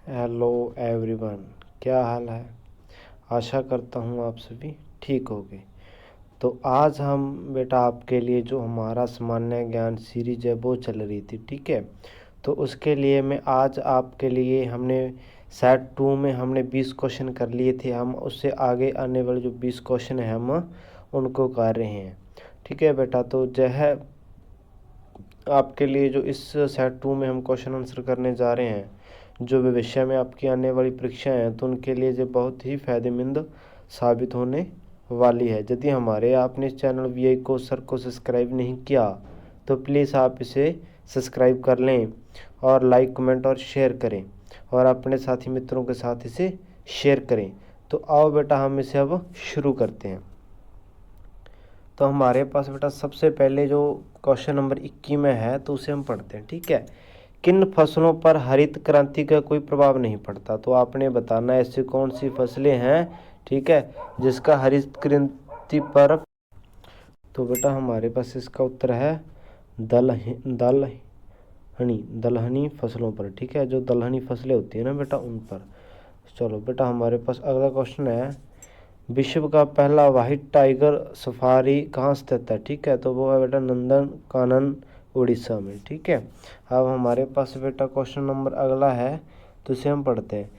Hello everyone, क्या हाल है। आशा करता हूँ आप सभी ठीक होंगे। तो आज हम बेटा आपके लिए जो हमारा सामान्य ज्ञान सीरीज है वो चल रही थी, ठीक है। तो उसके लिए मैं आज आपके लिए हमने सेट 2 में हमने 20 क्वेश्चन कर लिए थे। हम उससे आगे आने वाले जो 20 क्वेश्चन हैं हम उनको कर रहे हैं, ठीक है बेटा। तो जो है आपके लिए जो इस सेट 2 में हम क्वेश्चन आंसर करने जा रहे हैं, जो भविष्य में आपकी आने वाली परीक्षाएं हैं, तो उनके लिए जो बहुत ही फ़ायदेमंद साबित होने वाली है। यदि हमारे आपने इस चैनल वी को सर को सब्सक्राइब नहीं किया तो प्लीज़ आप इसे सब्सक्राइब कर लें और लाइक कमेंट और शेयर करें और अपने साथी मित्रों के साथ इसे शेयर करें। तो आओ बेटा हम इसे अब शुरू करते हैं। तो हमारे पास बेटा सबसे पहले जो क्वेश्चन नंबर 21 में है तो उसे हम पढ़ते हैं, ठीक है। किन फसलों पर हरित क्रांति का कोई प्रभाव नहीं पड़ता। तो आपने बताना ऐसी कौन सी फसलें हैं, ठीक है, जिसका हरित क्रांति पर। तो बेटा हमारे पास इसका उत्तर है दलहनी फसलों पर, ठीक है। जो दलहनी फसलें होती है ना बेटा, उन पर। चलो बेटा हमारे पास अगला क्वेश्चन है, विश्व का पहला व्हाइट टाइगर सफारी कहाँ स्थित है, ठीक है। तो वो है बेटा नंदन कानन उड़ीसा में, ठीक है। अब हमारे पास बेटा क्वेश्चन नंबर अगला है, तो इसे हम पढ़ते हैं।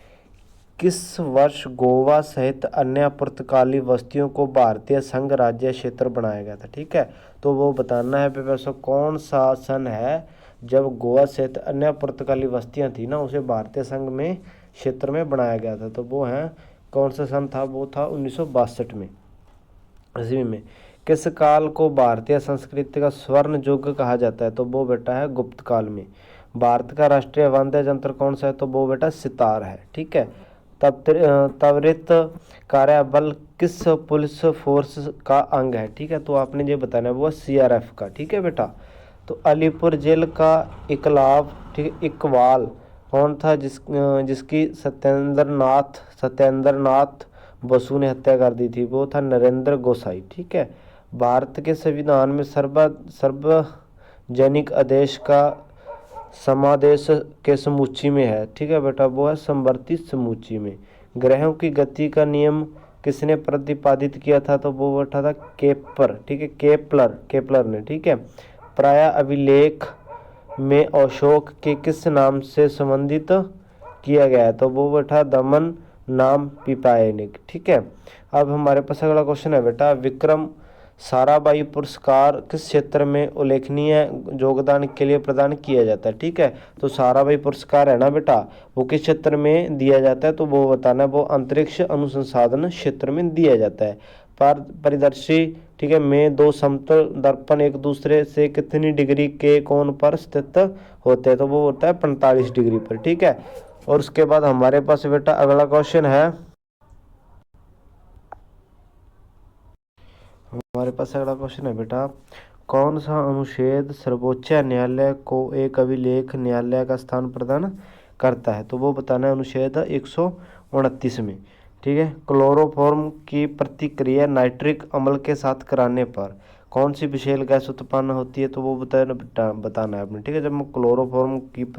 किस वर्ष गोवा सहित अन्य पुर्तगाली बस्तियों को भारतीय संघ राज्य क्षेत्र बनाया गया था, ठीक है। तो वो बताना है वैसा कौन सा सन है जब गोवा सहित अन्य पुर्तगाली बस्तियां थी ना, उसे भारतीय संघ में क्षेत्र में बनाया गया था। तो वो है कौन सा सन था, वो था 1962 में, ईस्वी में। किस काल को भारतीय संस्कृति का स्वर्ण युग कहा जाता है। तो वो बेटा है गुप्त काल में। भारत का राष्ट्रीय वाद्य यंत्र कौन सा है। तो वो बेटा सितार है, ठीक है। त्वरित कार्यबल किस पुलिस फोर्स का अंग है, ठीक है। तो आपने ये बताना है वो CRF का, ठीक है बेटा। तो अलीपुर जेल का इकलाब, ठीक है, इकबाल कौन था जिसकी सत्येंद्र नाथ बसु ने हत्या कर दी थी। वो था नरेंद्र गोसाई, ठीक है। भारत के संविधान में सार्वजनिक आदेश का समादेश के समूची में है, ठीक है बेटा। वो है संवर्ती समूची में। ग्रहों की गति का नियम किसने प्रतिपादित किया था। तो वो बैठा था केपर, ठीक है, केपलर ने, ठीक है। प्राय अभिलेख में अशोक के किस नाम से संबंधित किया गया है। तो वो बैठा दमन नाम पिपायनिक, ठीक है। अब हमारे पास अगला क्वेश्चन है बेटा, विक्रम साराभाई पुरस्कार किस क्षेत्र में उल्लेखनीय योगदान के लिए प्रदान किया जाता है, ठीक है। तो साराभाई पुरस्कार है ना बेटा, वो किस क्षेत्र में दिया जाता है। तो वो बताना है वो अंतरिक्ष अनुसंधान क्षेत्र में दिया जाता है। परिदर्शी, ठीक है, में दो समतल दर्पण एक दूसरे से कितनी डिग्री के कोण पर स्थित होते हैं। तो वो होता है 45 डिग्री पर, ठीक है। और उसके बाद हमारे पास बेटा अगला क्वेश्चन है, हमारे पास अगला क्वेश्चन है बेटा, कौन सा अनुच्छेद सर्वोच्च न्यायालय को एक अभिलेख न्यायालय का स्थान प्रदान करता है। तो वो बताना है अनुच्छेद 129 में, ठीक है। क्लोरोफॉर्म की प्रतिक्रिया नाइट्रिक अम्ल के साथ कराने पर कौन सी विषैल गैस उत्पन्न होती है। तो वो बताना है आपने, ठीक है। जब हम क्लोरोफॉर्म की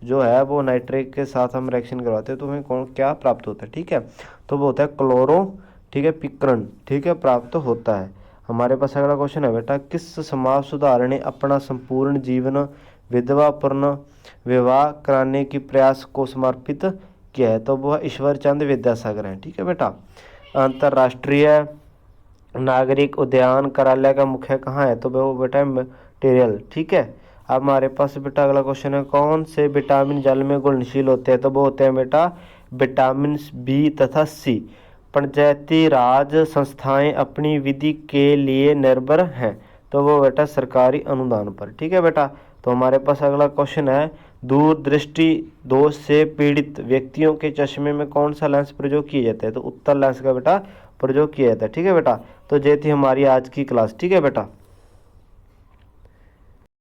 जो है वो नाइट्रिक के साथ हम रिएक्शन करवाते हैं तो हमें कौन क्या प्राप्त होता है, ठीक है। तो वो होता है क्लोरो, ठीक है, पिकरण, ठीक है, प्राप्त होता है। हमारे पास अगला क्वेश्चन है बेटा, किस समाज सुधार ने अपना संपूर्ण जीवन विधवा पूर्ण विवाह कराने की प्रयास को समर्पित किया है। तो वो ईश्वर चंद विद्यासागर हैं, ठीक है बेटा। अंतर्राष्ट्रीय नागरिक उद्यान कार्यालय का मुख्य कहाँ है। तो वो बेटा मटेरियल, ठीक है। अब हमारे पास बेटा अगला क्वेश्चन है, कौन से विटामिन जल में घुलनशील होते हैं। तो वो होते हैं बेटा विटामिन B तथा C। पंचायती राज संस्थाएं अपनी विधि के लिए निर्भर हैं। तो वो बेटा सरकारी अनुदान पर, ठीक है बेटा। तो हमारे पास अगला क्वेश्चन है, दूरदृष्टि दोष से पीड़ित व्यक्तियों के चश्मे में कौन सा लेंस प्रयोग किया जाता है। तो उत्तल लेंस का बेटा प्रयोग किया जाता है, ठीक है बेटा। तो ये थी हमारी आज की क्लास, ठीक है बेटा।